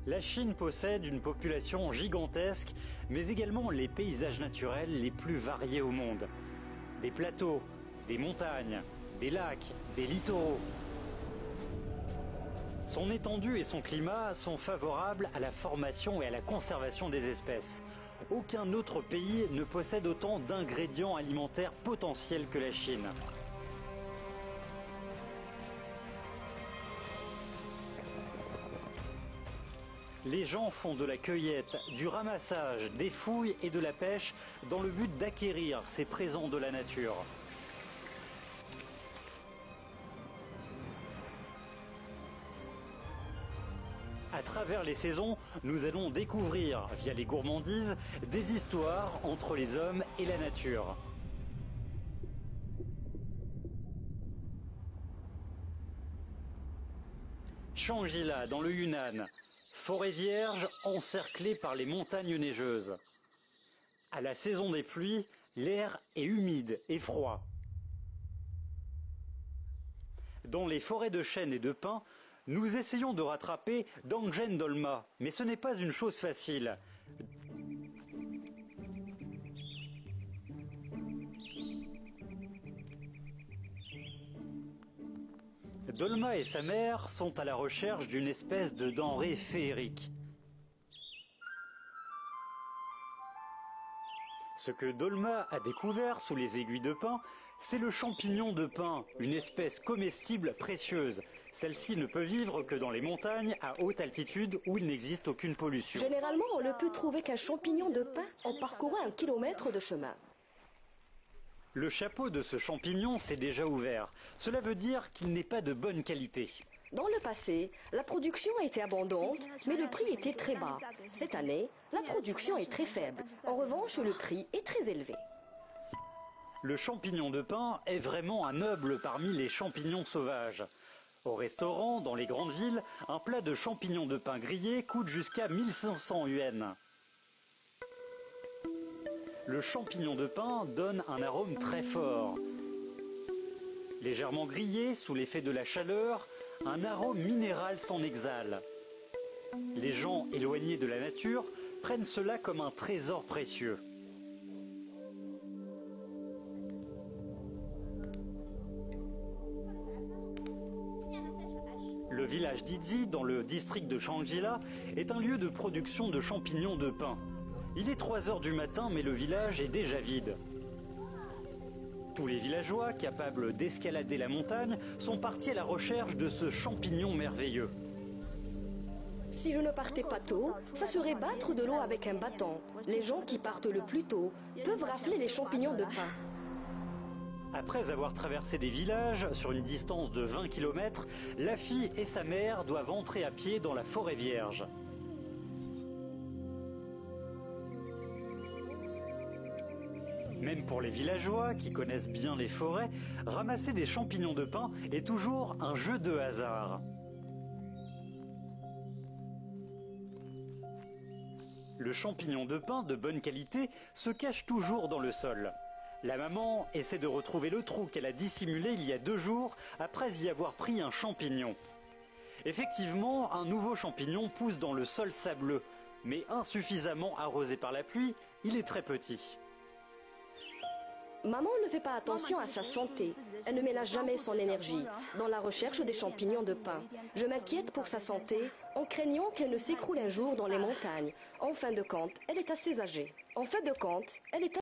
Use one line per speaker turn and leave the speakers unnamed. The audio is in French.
La Chine possède une population gigantesque, mais également les paysages naturels les plus variés au monde. Des plateaux, des montagnes, des lacs, des littoraux. Son étendue et son climat sont favorables à la formation et à la conservation des espèces. Aucun autre pays ne possède autant d'ingrédients alimentaires potentiels que la Chine. Les gens font de la cueillette, du ramassage, des fouilles et de la pêche dans le but d'acquérir ces présents de la nature. À travers les saisons, nous allons découvrir, via les gourmandises, des histoires entre les hommes et la nature. Shangri-La, dans le Yunnan. Forêt vierge encerclée par les montagnes neigeuses. À la saison des pluies, l'air est humide et froid. Dans les forêts de chênes et de pins, nous essayons de rattraper Dangchen Dolma, mais ce n'est pas une chose facile. Dolma et sa mère sont à la recherche d'une espèce de denrée féerique. Ce que Dolma a découvert sous les aiguilles de pin, c'est le champignon de pin, une espèce comestible précieuse. Celle-ci ne peut vivre que dans les montagnes à haute altitude où il n'existe aucune pollution.
Généralement, on ne peut trouver qu'un champignon de pin en parcourant 1 kilomètre de chemin.
Le chapeau de ce champignon s'est déjà ouvert. Cela veut dire qu'il n'est pas de bonne qualité.
Dans le passé, la production était abondante, mais le prix était très bas. Cette année, la production est très faible. En revanche, le prix est très élevé.
Le champignon de pin est vraiment un noble parmi les champignons sauvages. Au restaurant, dans les grandes villes, un plat de champignons de pin grillés coûte jusqu'à 1500 yuans. Le champignon de pin donne un arôme très fort. Légèrement grillé sous l'effet de la chaleur, un arôme minéral s'en exhale. Les gens éloignés de la nature prennent cela comme un trésor précieux. Le village d'Izi, dans le district de Shangri-La, est un lieu de production de champignons de pin. Il est 3 h du matin, mais le village est déjà vide. Tous les villageois, capables d'escalader la montagne, sont partis à la recherche de ce champignon merveilleux.
Si je ne partais pas tôt, ça serait battre de l'eau avec un bâton. Les gens qui partent le plus tôt peuvent rafler les champignons de pin.
Après avoir traversé des villages sur une distance de 20 km, la fille et sa mère doivent entrer à pied dans la forêt vierge. Même pour les villageois qui connaissent bien les forêts, ramasser des champignons de pin est toujours un jeu de hasard. Le champignon de pin de bonne qualité se cache toujours dans le sol. La maman essaie de retrouver le trou qu'elle a dissimulé il y a 2 jours après y avoir pris un champignon. Effectivement, un nouveau champignon pousse dans le sol sableux, mais insuffisamment arrosé par la pluie, il est très petit.
Maman ne fait pas attention à sa santé. Elle ne ménage jamais son énergie dans la recherche des champignons de pin. Je m'inquiète pour sa santé en craignant qu'elle ne s'écroule un jour dans les montagnes. En fin de compte, elle est assez âgée.